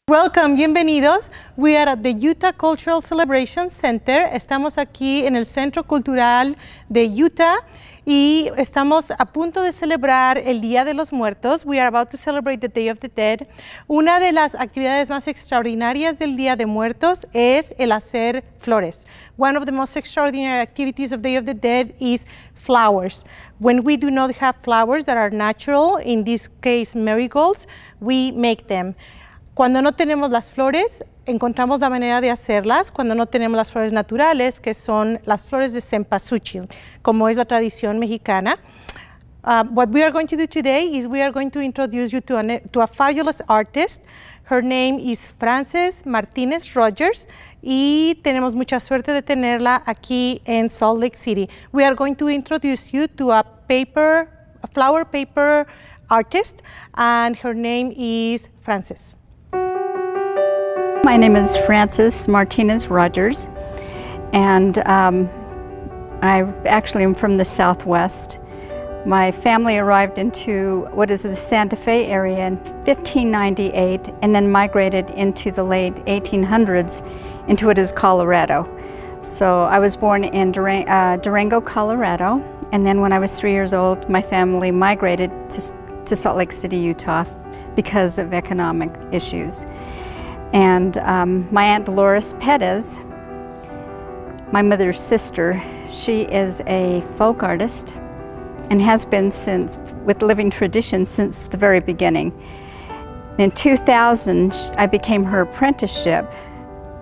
Welcome, bienvenidos. We are at the Utah Cultural Celebration Center. Estamos aquí en el Centro Cultural de Utah y estamos a punto de celebrar el Día de los Muertos. We are about to celebrate the Day of the Dead. Una de las actividades más extraordinarias del Día de Muertos es el hacer flores. One of the most extraordinary activities of Day of the Dead is flowers. When we do not have flowers that are natural, in this case marigolds, we make them. Cuando no tenemos las flores, encontramos la manera de hacerlas. Cuando no tenemos las flores naturales, que son las flores de cempasúchil, como es la tradición mexicana. What we are going to do today is we are going to introduce you to a fabulous artist. Her name is Martinez Rogers, y tenemos mucha suerte de tenerla aquí en Salt Lake City. We are going to introduce you to a flower paper artist, and her name is Frances. My name is Frances Martinez Rogers, and I actually am from the Southwest. My family arrived into what is the Santa Fe area in 1598 and then migrated into the late 1800s into what is Colorado. So I was born in Durango, Colorado, and then when I was 3 years old, my family migrated to Salt Lake City, Utah because of economic issues. And my Aunt Dolores Perez, my mother's sister, she is a folk artist and has been with Living Tradition since the very beginning. In 2000, I became her apprenticeship.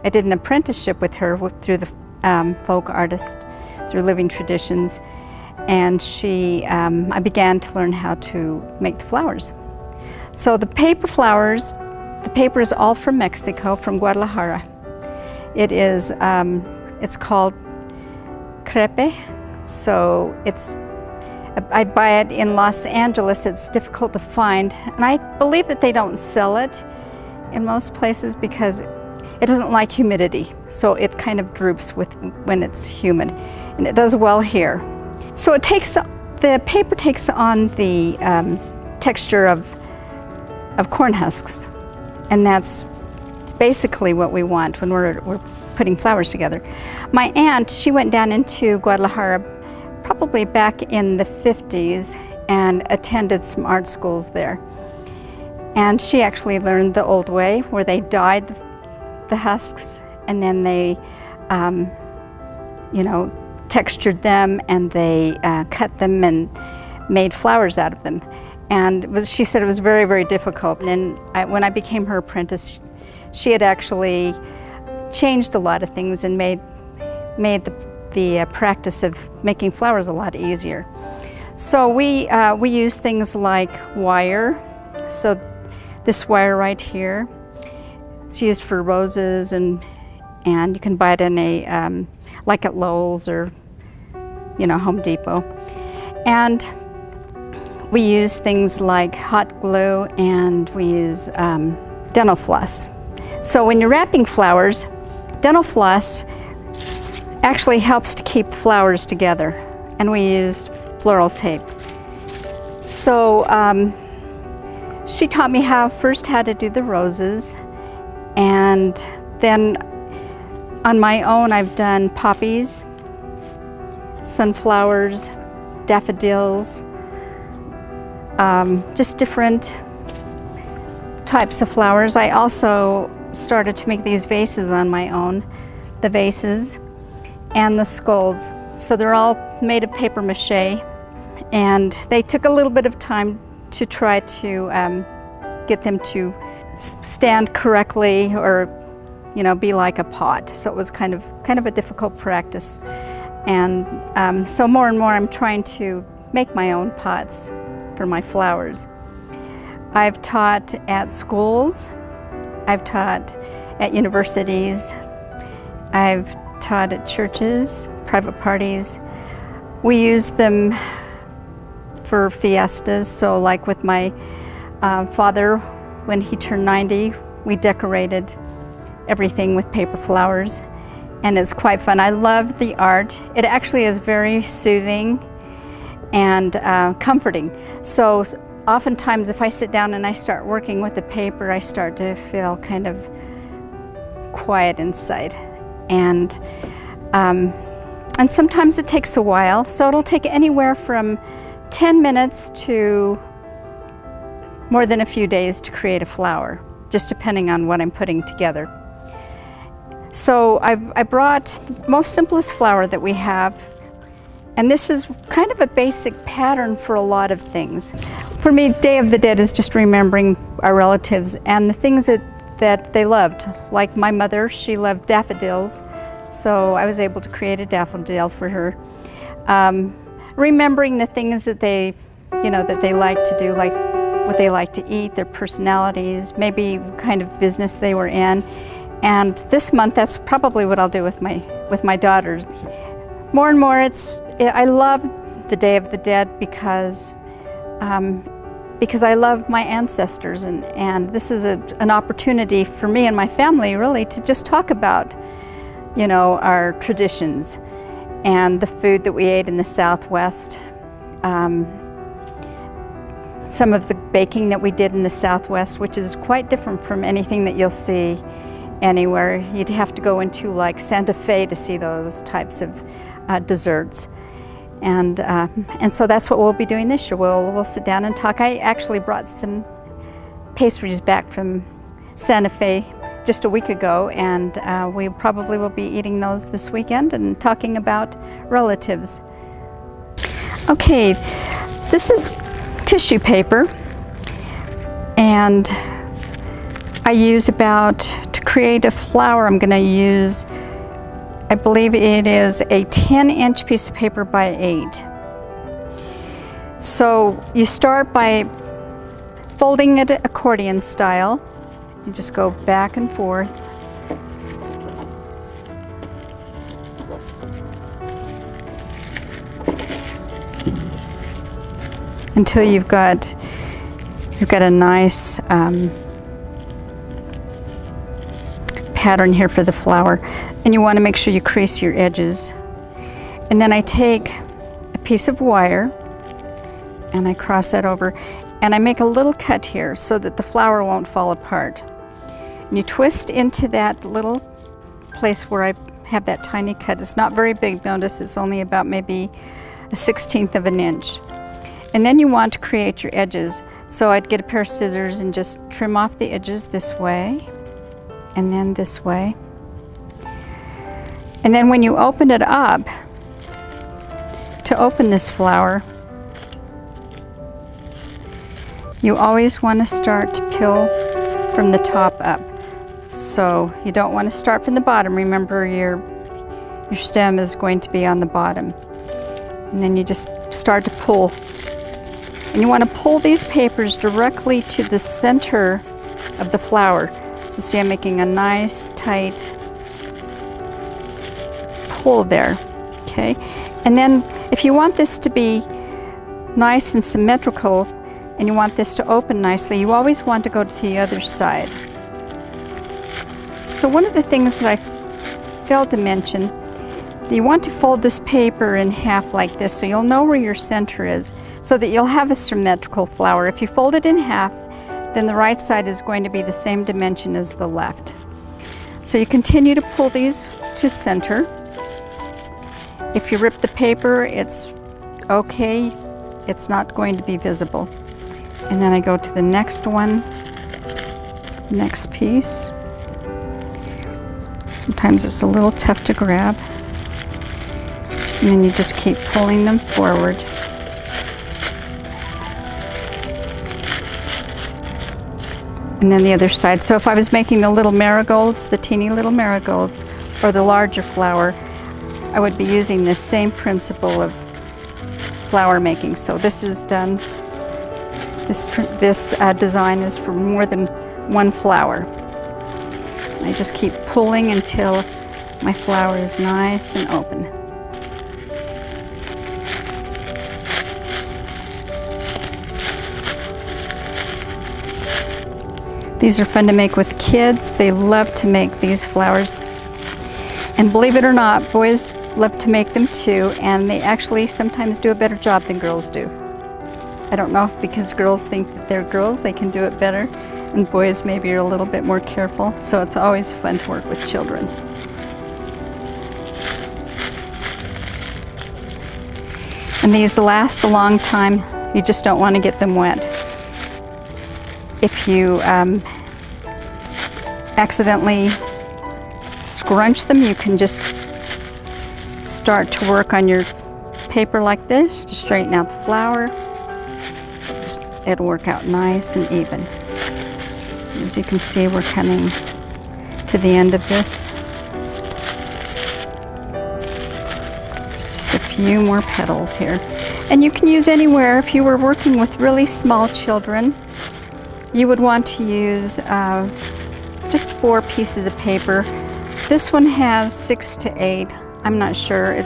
I did an apprenticeship with her through the folk artist, through Living Traditions, and I began to learn how to make the flowers. So the paper flowers, the paper is all from Mexico, from Guadalajara. It's called crepe, so I buy it in Los Angeles. It's difficult to find, and I believe that they don't sell it in most places because it doesn't like humidity, so it kind of droops when it's humid, and it does well here. So the paper takes on the texture of corn husks. And that's basically what we want when we're putting flowers together. My aunt, she went down into Guadalajara probably back in the 50s and attended some art schools there. And she actually learned the old way, where they dyed the husks and then they, textured them, and they cut them and made flowers out of them. And she said it was very, very difficult. And when I became her apprentice, she had actually changed a lot of things and made the practice of making flowers a lot easier. So we use things like wire. So this wire right here, it's used for roses, and you can buy it in like at Lowe's or Home Depot. And we use things like hot glue, and we use dental floss. So when you're wrapping flowers, dental floss actually helps to keep the flowers together, and we use floral tape. So she taught me first how to do the roses, and then on my own I've done poppies, sunflowers, daffodils, just different types of flowers. I also started to make these vases on my own, the vases and the skulls. So they're all made of paper mache, and they took a little bit of time to try to get them to stand correctly or be like a pot. So it was kind of a difficult practice. And so more and more I'm trying to make my own pots for my flowers. I've taught at schools, I've taught at universities, I've taught at churches, private parties. We use them for fiestas, so like with my father, when he turned 90, we decorated everything with paper flowers, and it's quite fun. I love the art. It actually is very soothing and comforting. So oftentimes if I sit down and I start working with the paper, I start to feel kind of quiet inside. And sometimes it takes a while, so it'll take anywhere from 10 minutes to more than a few days to create a flower, just depending on what I'm putting together. So I brought the most simplest flower that we have, and this is kind of a basic pattern for a lot of things. For me, Day of the Dead is just remembering our relatives and the things that they loved. Like my mother, she loved daffodils, so I was able to create a daffodil for her. Remembering the things that they, that they like to do, like what they like to eat, their personalities, maybe what kind of business they were in. And this month, that's probably what I'll do with my daughters. More and more, I love the Day of the Dead because I love my ancestors, and this is an opportunity for me and my family really to just talk about, our traditions and the food that we ate in the Southwest. Some of the baking that we did in the Southwest, which is quite different from anything that you'll see anywhere. You'd have to go into like Santa Fe to see those types of desserts. And so that's what we'll be doing this year. We'll sit down and talk. I actually brought some pastries back from Santa Fe just a week ago, and we probably will be eating those this weekend and talking about relatives. Okay, this is tissue paper, and I use to create a flower, I'm going to use, I believe it is a 10-inch piece of paper by 8. So you start by folding it accordion style. You just go back and forth. Until you've got a nice pattern here for the flower, and you want to make sure you crease your edges. And then I take a piece of wire and I cross that over, and I make a little cut here so that the flower won't fall apart. And you twist into that little place where I have that tiny cut. It's not very big, notice it's only about maybe a 1/16 of an inch. And then you want to create your edges. So I'd get a pair of scissors and just trim off the edges this way, and then this way. And then when you open it up, to open this flower, you always want to start to peel from the top up. So you don't want to start from the bottom. Remember, your stem is going to be on the bottom. And then you just start to pull. And you want to pull these papers directly to the center of the flower. So see, I'm making a nice tight pull there, okay? And then if you want this to be nice and symmetrical, and you want this to open nicely, you always want to go to the other side. So one of the things that I failed to mention, you want to fold this paper in half like this so you'll know where your center is, so that you'll have a symmetrical flower. If you fold it in half, then the right side is going to be the same dimension as the left. So you continue to pull these to center. If you rip the paper, it's okay. It's not going to be visible. And then I go to the next one, next piece. Sometimes it's a little tough to grab. And then you just keep pulling them forward. And then the other side. So if I was making the little marigolds, the teeny little marigolds, or the larger flower, I would be using this same principle of flower making. So this is done, this design is for more than one flower. I just keep pulling until my flower is nice and open. These are fun to make with kids. They love to make these flowers. And believe it or not, boys love to make them too, and they actually sometimes do a better job than girls do. I don't know if because girls think that they're girls, they can do it better, and boys maybe are a little bit more careful, so it's always fun to work with children. And these last a long time. You just don't want to get them wet. If you accidentally scrunch them, you can just start to work on your paper like this to straighten out the flower. It'll work out nice and even. As you can see, we're coming to the end of this. Just a few more petals here. And you can use anywhere. If you were working with really small children, you would want to use just 4 pieces of paper. This one has 6 to 8. I'm not sure.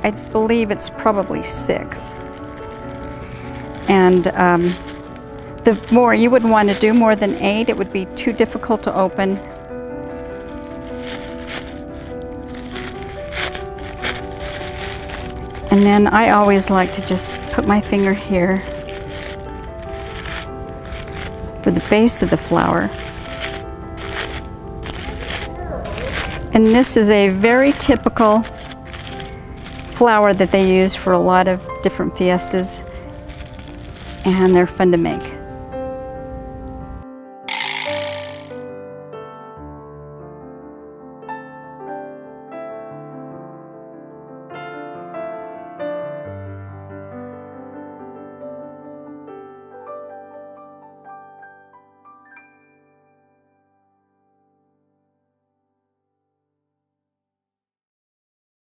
I believe it's probably 6. And the more, you wouldn't want to do more than 8. It would be too difficult to open. And then I always like to just put my finger here for the base of the flower. And this is a very typical flower that they use for a lot of different fiestas, and they're fun to make.